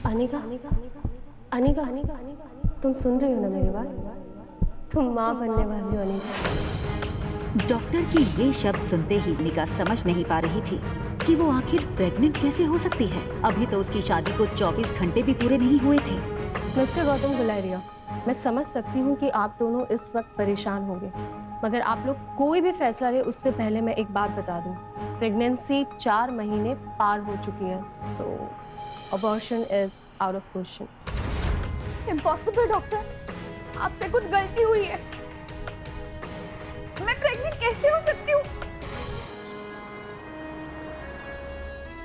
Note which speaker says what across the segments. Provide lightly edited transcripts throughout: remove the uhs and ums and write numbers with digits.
Speaker 1: अनिका, अनिका, अनिका, तुम सुन रही हो ना मेरी बात? तुम माँ बनने वाली हो अनिका।
Speaker 2: डॉक्टर की ये शब्द सुनते ही अनिका समझ नहीं पा रही थी कि वो आखिर प्रेग्नेंट कैसे हो सकती है। अभी तो उसकी शादी को 24 घंटे भी पूरे नहीं हुए थे।
Speaker 1: मिस्टर गौतम गुलेरिया, मैं समझ सकती हूँ कि आप दोनों इस वक्त परेशान होंगे, मगर आप लोग कोई भी फैसला ले उससे पहले मैं एक बात बता दूं, प्रेगनेंसी 4 महीने पार हो चुकी है, so abortion is out of question.
Speaker 3: Impossible doctor, आपसे कुछ गलती हुई है। मैं प्रेग्नेंट कैसे हो सकती हूँ?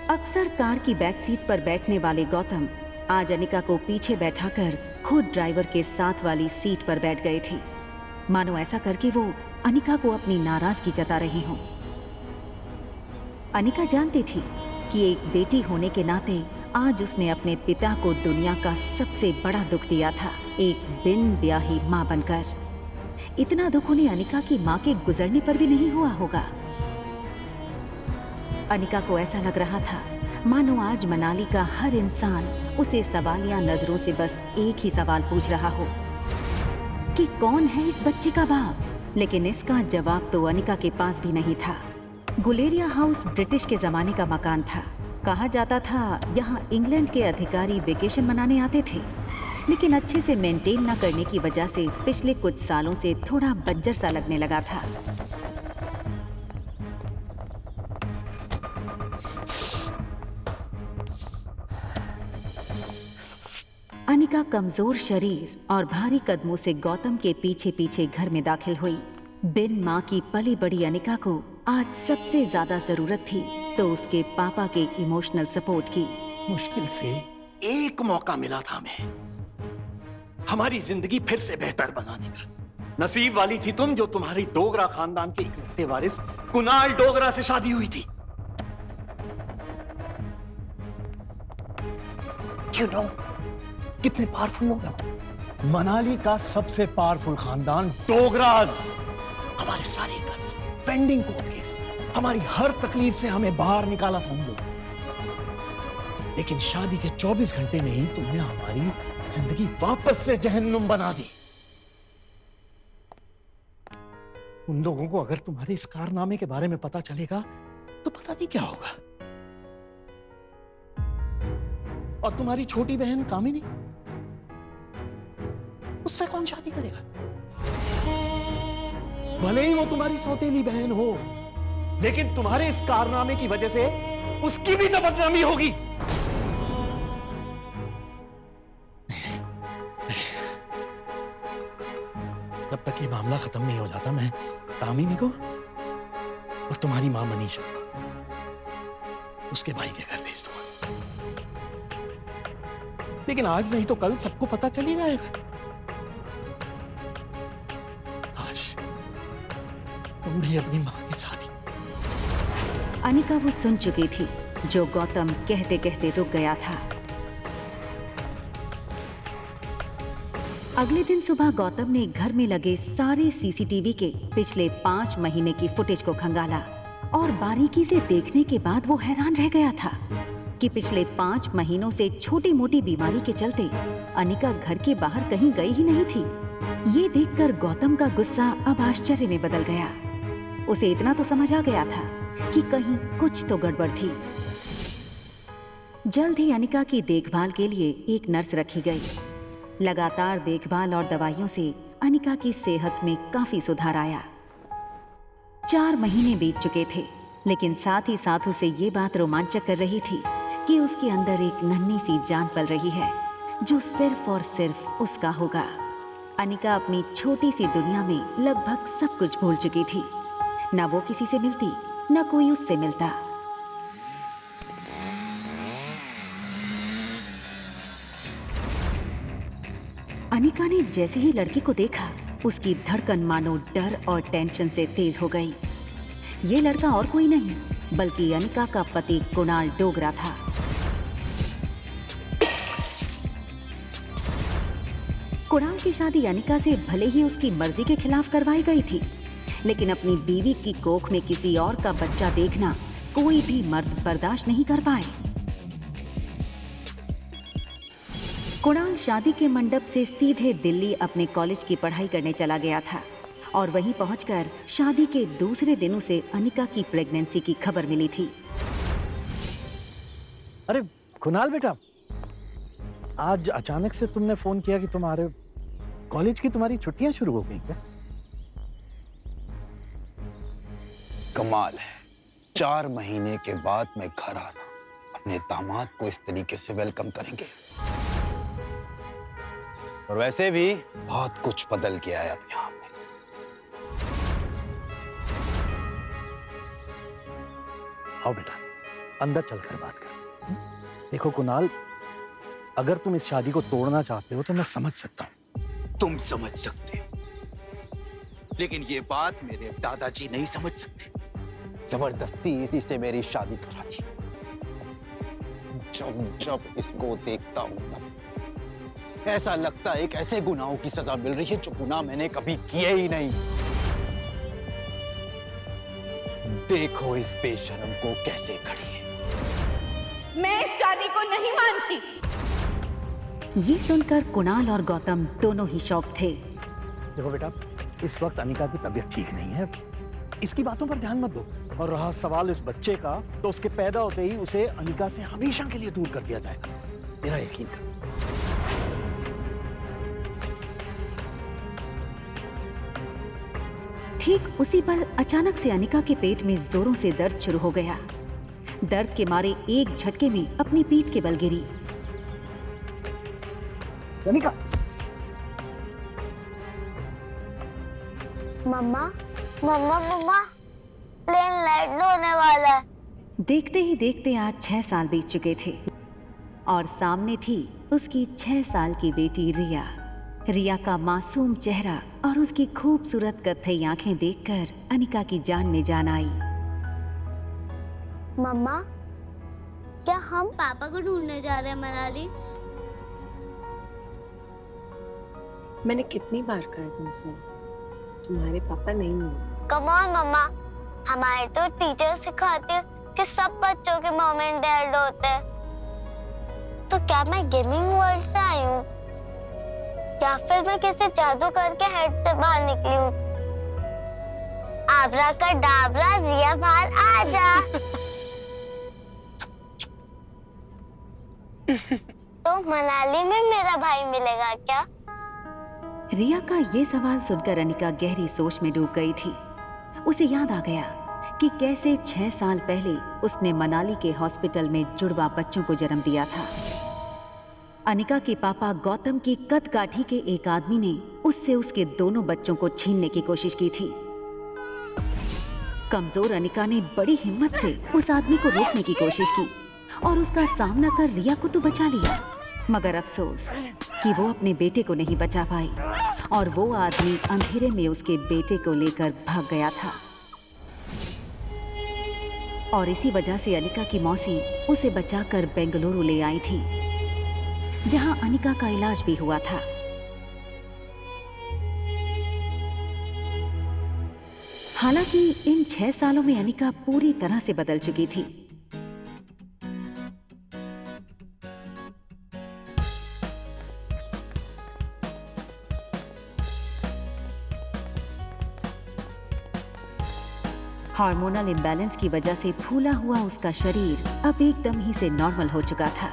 Speaker 2: अक्सर कार की बैक सीट पर बैठने वाले गौतम आज अनिका को पीछे बैठाकर खुद ड्राइवर के साथ वाली सीट पर बैठ गए थे, मानो ऐसा करके वो अनिका को अपनी नाराजगी जता रहे हों। अनिका जानती थी कि एक बेटी होने के नाते आज उसने अपने पिता को दुनिया का सबसे बड़ा दुख दिया था, एक बिन ब्याही मां बनकर। इतना दुख उन्हें अनिका की मां के गुजरने पर भी नहीं हुआ होगा। अनिका को ऐसा लग रहा था मानो आज मनाली का हर इंसान उसे सवालिया नजरों से बस एक ही सवाल पूछ रहा हो कि कौन है इस बच्चे का बाप। लेकिन इसका जवाब तो अनिका के पास भी नहीं था। गुलेरिया हाउस ब्रिटिश के जमाने का मकान था। कहा जाता था यहाँ इंग्लैंड के अधिकारी वेकेशन मनाने आते थे, लेकिन अच्छे से मेंटेन न करने की वजह से पिछले कुछ सालों से थोड़ा बंजर सा लगने लगा था। अनिका कमजोर शरीर और भारी कदमों से गौतम के पीछे पीछे घर में दाखिल हुई। बिन माँ की पली बड़ी अनिका को आज सबसे ज्यादा जरूरत थी तो उसके पापा के इमोशनल सपोर्ट की।
Speaker 4: मुश्किल से एक मौका मिला था हमें हमारी जिंदगी फिर से बेहतर बनाने का। नसीब वाली थी तुम जो तुम्हारी डोगरा खानदान के इकलौते वारिस कुणाल डोगरा से शादी हुई थी। You know, कितने पावरफुल लोग हैं। मनाली का सबसे पावरफुल खानदान डोगराज। हमारे सारे कर्ज, पेंडिंग कोर्ट केस, हमारी हर तकलीफ से हमें बाहर निकाला था उन लोगों। लेकिन शादी के 24 घंटे में ही तुमने हमारी जिंदगी वापस से जहन्नुम बना दी। उन लोगों को अगर तुम्हारे इस कारनामे के बारे में पता चलेगा तो पता नहीं क्या होगा। और तुम्हारी छोटी बहन कामिनी, उससे कौन शादी करेगा? भले ही वो तुम्हारी सौतेली बहन हो, लेकिन तुम्हारे इस कारनामे की वजह से उसकी भी तो बदनामी होगी। जब तक ये मामला खत्म नहीं हो जाता मैं कामिनी को और तुम्हारी मां मनीषा उसके भाई के घर भेज दूंगा। लेकिन आज नहीं तो कल सबको पता चल ही जाएगा। आज तुम भी अपनी मां के साथ ही।
Speaker 2: अनिका वो सुन चुकी थी जो गौतम कहते कहते रुक गया था। अगले दिन सुबह गौतम ने घर में लगे सारे सीसीटीवी के पिछले 5 महीने की फुटेज को खंगाला और बारीकी से देखने के बाद वो हैरान रह गया था कि पिछले 5 महीनों से छोटी मोटी बीमारी के चलते अनिका घर के बाहर कहीं गई ही नहीं थी। ये देखकर गौतम का गुस्सा अब आश्चर्य में बदल गया। उसे इतना तो समझ आ गया था कि कहीं कुछ तो गड़बड़ थी। जल्द ही अनिका की देखभाल के लिए एक नर्स रखी गई। लगातार देखभाल और दवाइयों से अनिका की सेहत में काफी सुधार आया। 4 महीने बीत चुके थे, लेकिन साथ ही साथ उसे ये बात रोमांचक कर रही थी कि उसके अंदर एक नन्ही सी जान पल रही है जो सिर्फ और सिर्फ उसका होगा। अनिका अपनी छोटी सी दुनिया में लगभग सब कुछ भूल चुकी थी। न वो किसी से मिलती, न कोई उससे मिलता। अनिका ने जैसे ही लड़की को देखा, उसकी धड़कन मानो डर और टेंशन से तेज हो गई। ये लड़का और कोई नहीं बल्कि अनिका का पति कुणाल डोगरा था। कुणाल की शादी अनिका से भले ही उसकी मर्जी के खिलाफ करवाई गई थी, लेकिन अपनी बीवी की कोख में किसी और का बच्चा देखना कोई भी मर्द बर्दाश्त नहीं कर पाए। कुणाल शादी के मंडप से सीधे दिल्ली अपने कॉलेज की पढ़ाई करने चला गया था और वहीं पहुंचकर शादी के दूसरे दिन उसे अनिका की प्रेगनेंसी की खबर मिली थी।
Speaker 4: अरे कुणाल बेटा, आज अचानक से तुमने फोन किया कि तुम्हारे कॉलेज की तुम्हारी छुट्टियां शुरू हो गई क्या?
Speaker 5: कमाल है, 4 महीने के बाद मैं घर आना, अपने दामाद को इस तरीके से वेलकम करेंगे। और वैसे भी बहुत कुछ बदल गया है अब यहाँ पे।
Speaker 4: आओ बेटा, अंदर चलकर बात कर। देखो कुणाल, अगर तुम इस शादी को तोड़ना चाहते हो तो मैं समझ सकता हूँ।
Speaker 5: तुम समझ सकते हो, लेकिन ये बात मेरे दादाजी नहीं समझ सकते। जबरदस्ती इसे मेरी शादी करा दी। जब जब इसको देखता हूं ना, ऐसा लगता है एक ऐसे गुनाहों की सजा मिल रही है जो गुनाह मैंने कभी किए ही नहीं। देखो इस बेशरम को कैसे खड़ी है।
Speaker 3: मैं इस शादी को नहीं मानती।
Speaker 2: ये सुनकर कुणाल और गौतम दोनों ही शॉक थे।
Speaker 4: देखो बेटा, इस वक्त अनिका की तबीयत ठीक नहीं है, इसकी बातों पर ध्यान मत दो। और रहा सवाल इस बच्चे का, तो उसके पैदा होते ही उसे अनिका से हमेशा के लिए दूर कर दिया जाएगा, मेरा यकीन कर।
Speaker 2: ठीक उसी पल अचानक से अनिका के पेट में जोरों से दर्द शुरू हो गया। दर्द के मारे एक झटके में अपनी पीठ के बल गिरी।
Speaker 4: अनिका,
Speaker 6: मम्मा मम्मा मम्मा, प्लेन लैंड होने वाला है।
Speaker 2: देखते ही देखते आज 6 साल बीत चुके थे और सामने थी उसकी 6 साल की बेटी रिया। रिया का मासूम चेहरा और उसकी खूबसूरत कत्थई आंखें देखकर अनिका की जान में जान आई।
Speaker 6: मम्मा, क्या हम पापा को ढूंढने जा रहे हैं मनाली?
Speaker 7: मैंने कितनी बार कहा तुमसे, तुम्हारे पापा नहीं है।
Speaker 6: कम ऑन मम्मा, हमारे तो टीचर सिखाते हैं कि सब बच्चों के मॉम एंड डैड होते हैं। तो क्या मैं गेमिंग वर्ल्ड से आई हूँ, या फिर मैं किसी जादू करके हेड से बाहर निकली हूँ? आब्राकडाब्रा, रिया बाहर आ जा। तो मनाली में मेरा भाई मिलेगा क्या?
Speaker 2: रिया का ये सवाल सुनकर अनिका गहरी सोच में डूब गई थी। उसे याद आ गया कि कैसे 6 साल पहले उसने मनाली के हॉस्पिटल में जुड़वा बच्चों को जन्म दिया था। अनिका के पापा गौतम की कद काठी के एक आदमी ने उससे उसके दोनों बच्चों को छीनने की कोशिश की थी। कमजोर अनिका ने बड़ी हिम्मत से उस आदमी को रोकने की कोशिश की और उसका सामना कर रिया को तो बचा लिया, मगर अफसोस कि वो अपने बेटे को नहीं बचा पाई और वो आदमी अंधेरे में उसके बेटे को लेकर भाग गया था। और इसी वजह से अनिका की मौसी उसे बचाकर बेंगलुरु ले आई थी, जहां अनिका का इलाज भी हुआ था। हालांकि इन 6 सालों में अनिका पूरी तरह से बदल चुकी थी। हार्मोनल इम्बैलेंस की वजह से फूला हुआ उसका शरीर अब एकदम ही से नॉर्मल हो चुका था।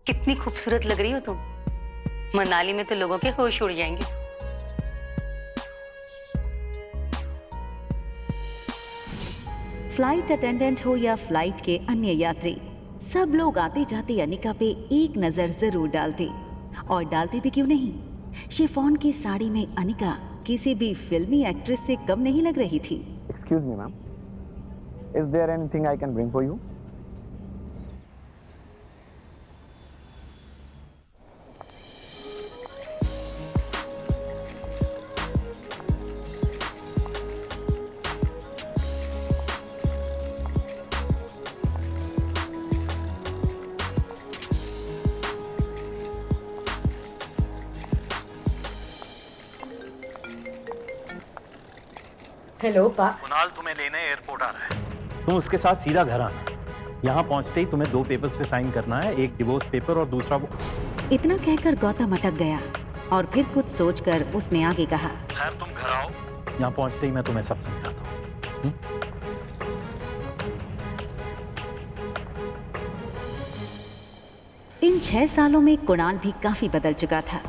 Speaker 8: कितनी खूबसूरत लग रही हो तुम। मनाली में तो लोगों के होश उड़ जाएंगे।
Speaker 2: फ्लाइट अटेंडेंट हो या फ्लाइट के अन्य यात्री, सब लोग आते जाते अनिका पे एक नजर जरूर डालते। और डालते भी क्यों नहीं, शिफॉन की साड़ी में अनिका किसी भी फिल्मी एक्ट्रेस से कम नहीं लग रही थी।
Speaker 9: Excuse me, ma'am. Is there anything I can bring for you?
Speaker 7: Hello पा।
Speaker 4: कुणाल तुम्हें लेने एयरपोर्ट आ रहा है, तुम उसके साथ सीधा घर आना। यहाँ पहुँचते ही तुम्हें 2 पेपर्स पे साइन करना है, एक डिवोर्स पेपर और दूसरा वो।
Speaker 2: इतना कहकर गौतम अटक गया और फिर कुछ सोचकर उसने आगे कहा,
Speaker 4: खैर तुम घर आओ, यहाँ पहुँचते ही मैं तुम्हें सब समझाता हूँ।
Speaker 2: इन 6 सालों में कुणाल भी काफी बदल चुका था।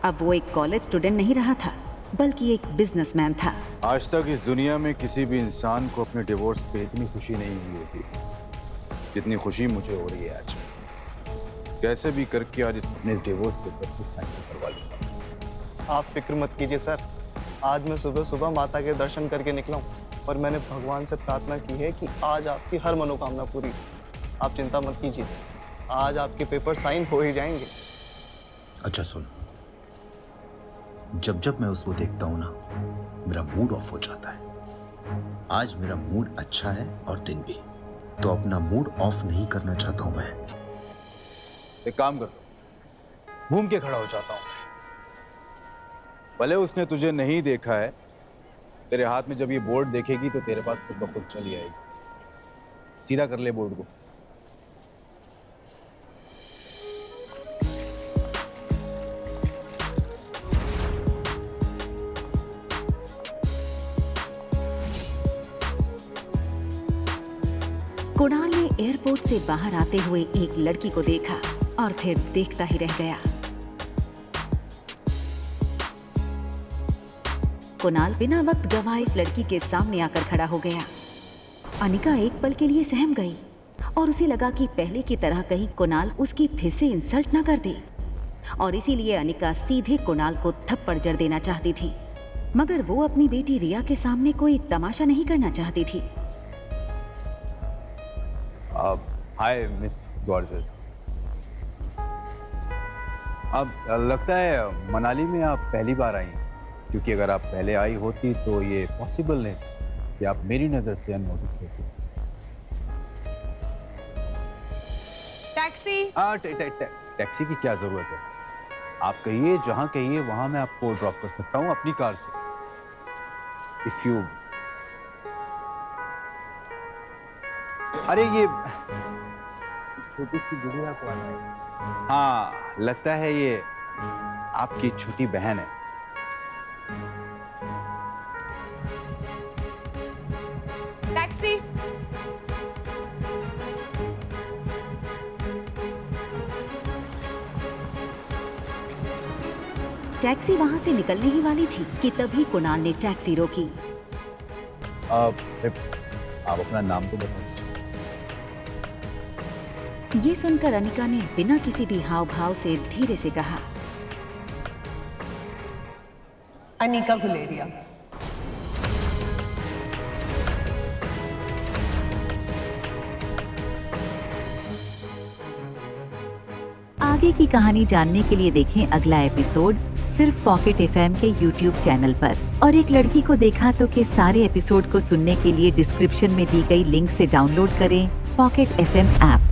Speaker 2: अब वो एक कॉलेज स्टूडेंट नहीं रहा था, बल्कि एक बिजनेसमैन था।
Speaker 10: आज तक इस दुनिया में किसी भी इंसान को अपने डिवोर्स पे इतनी खुशी नहीं हुई होती जितनी खुशी मुझे हो रही है आज। कैसे भी करके आज अपने डिवोर्स पेपर पे साइन करवा लूंगा।
Speaker 9: आप फिक्र मत कीजिए सर, आज मैं सुबह सुबह माता के दर्शन करके निकला हूँ और मैंने भगवान से प्रार्थना की है कि आज आपकी हर मनोकामना पूरी हो। आप चिंता मत कीजिए, आज आपके पेपर साइन हो ही जाएंगे।
Speaker 5: अच्छा सुन, जब जब मैं उसको देखता हूं ना, मेरा मूड ऑफ हो जाता है। आज मेरा मूड अच्छा है और दिन भी, तो अपना मूड ऑफ नहीं करना चाहता हूं मैं।
Speaker 10: एक काम कर, घूम के खड़ा हो जाता हूँ। भले उसने तुझे नहीं देखा है, तेरे हाथ में जब ये बोर्ड देखेगी तो तेरे पास खुद ब खुद चली आएगी। सीधा कर ले बोर्ड को।
Speaker 2: कुणाल ने एयरपोर्ट से बाहर आते हुए एक लड़की को देखा और फिर देखता ही रह गया। कुणाल बिना वक्त गवाए इस लड़की के सामने आकर खड़ा हो गया। अनिका एक पल के लिए सहम गई और उसे लगा कि पहले की तरह कहीं कुणाल उसकी फिर से इंसल्ट ना कर दे, और इसीलिए अनिका सीधे कुणाल को थप्पड़ जड़ देना चाहती थी, मगर वो अपनी बेटी रिया के सामने कोई तमाशा नहीं करना चाहती थी।
Speaker 10: Hi miss gorgeous. अब लगता है मनाली में आप पहली बार आई, क्योंकि अगर आप पहले आई होती तो ये पॉसिबल नहीं कि आप मेरी नजर से अननोटिस होती।
Speaker 3: टैक्सी।
Speaker 10: टैक्सी की क्या जरूरत है? आप कहिए, जहां कहिए वहां मैं आपको ड्रॉप कर सकता हूं अपनी कार से। इफ यू, अरे ये छोटी सी गुड़िया कौन है? हाँ, लगता है ये आपकी छोटी बहन है।
Speaker 3: टैक्सी।
Speaker 2: टैक्सी वहां से निकलने ही वाली थी कि तभी कुणाल ने टैक्सी रोकी।
Speaker 10: आप अपना नाम तो बता दीजिए।
Speaker 2: ये सुनकर अनिका ने बिना किसी भी हाव भाव से धीरे से कहा,
Speaker 7: अनिका गुलेरिया।
Speaker 2: आगे की कहानी जानने के लिए देखें अगला एपिसोड सिर्फ पॉकेट एफएम के यूट्यूब चैनल पर। और एक लड़की को देखा तो के सारे एपिसोड को सुनने के लिए डिस्क्रिप्शन में दी गई लिंक से डाउनलोड करें पॉकेट एफएम ऐप।